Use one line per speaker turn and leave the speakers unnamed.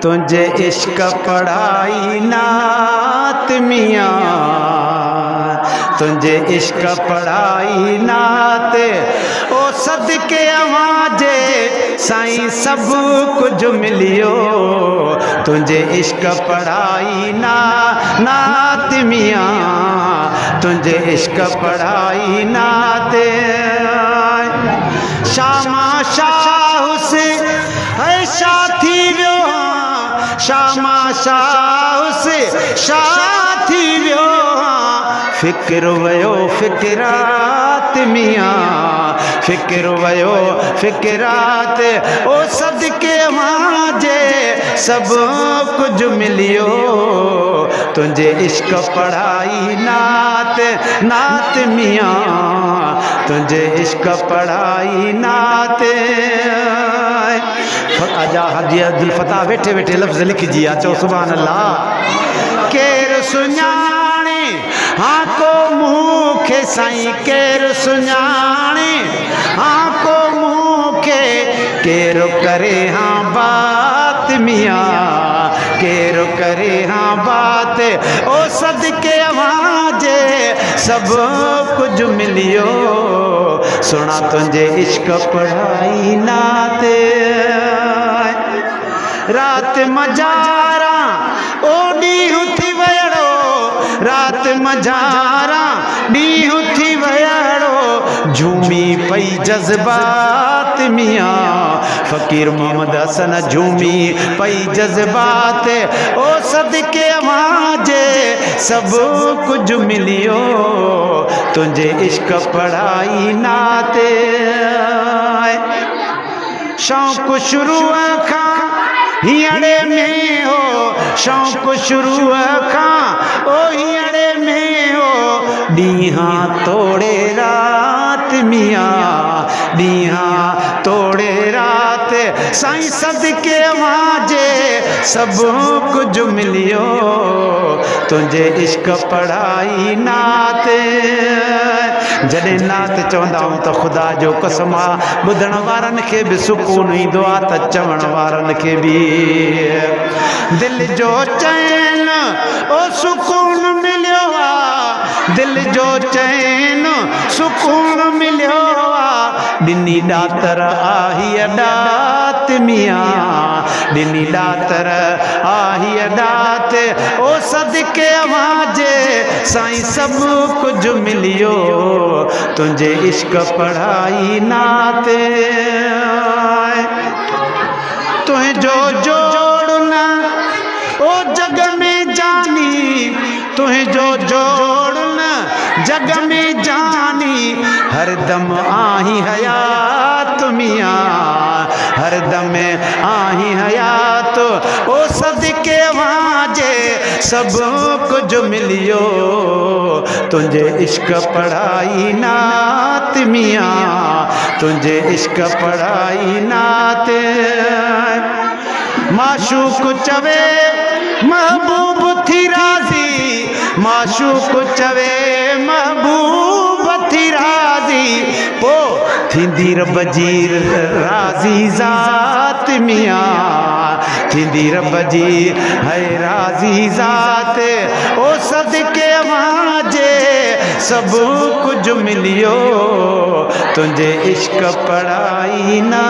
तुझे इश्क पढ़ाई नात मियाँ, तुझे इश्क पढ़ाई नात ओ सदके आवाजे साईं सब कुछ मिलियो। तुझे इश्क पढ़ाई नात मियाँ, तुझे इश्क पढ़ाई नात। शामा शाह से है साथी व्यो, शामा शाह से साथी व्यो, फिक्र वयो फिक्रात मियाँ, फिक्र वयो फिक्रात ओ सदके माजे सब कुछ मिलियो। तुझे इश्क पढ़ाई नात मियाँ, तुझे इश्क पढ़ाई नात। आजा हाजी अब्दुल फताह वेठे वेठे लफ्ज़ लिख जी अचो सुभान अल्लाह। केर सुञाणे हाँ को मूंखे साईं, केर सुञाणे हाँ को मूंखे, केर करे हाँ बात मियाँ, केर करे हाँ बात ओ सदके आवाजे सब कुछ मिलियो। सुना तुझे इश्क पढ़ाई नात। रात मजारा ओ ॾींहुं थी वयड़ो, रात मजारा ॾींहुं थी वयड़ो, झूमी पई जज़्बात मियाँ, फ़कीर मोहम्मद हसन झूमी पई जज़्बात ओ सदके आवाजे सब कुछ मिलियो। तुझे इश्क पढ़ाई नात। शौक़ शुरू खां हींअरे में हो, शौक़ शुरू खां ओ हींअरे में हो, ॾींहां तोड़े रात मियाँ, ॾींहां तोड़े रात साईं सदके आवाजे सब कुछ मिलियो। तुझे इश्क पढ़ाई नात। जॾहिं नात चवंदा आहियूं त ख़ुदा जो कसम आहे ॿुधण वारनि खे बि सुकून ईंदो आहे त चवण वारनि खे बि दिलि जो चैन ओ सुकून मिलियो आहे, दिलि जो चैन सुकून मिलियो आहे। ॾिनी ॾातर आही ॾात मियाँ, ॾिनी ॾातर आही ॾात ओ सदके आवाजे साईं सब कुछ मिलियो। तुझे इश्क पढ़ाई नात। तुझो जोड़ न ओ जग में जानी, तुझो जोड़ न जग में जानी, हरदम आही हयात मियाँ, हरदम आही हयात ओ सदके आवाजे सब कुछ मिलियो। तुझे इश्क पढ़ाई नात मियाँ, तुझे इश्क पढ़ाई नात। माशूक चवे महबूब थी राज़ी, माशूक चवे महबूब थी राज़ी, पो थींदी रब जी राज़ी ज़ात मियाँ, थींदी रब जी है राज़ी ज़ात ओ सदके आवाजे सब कुछ मिलियो। तुझे इश्क पढ़ाई ना।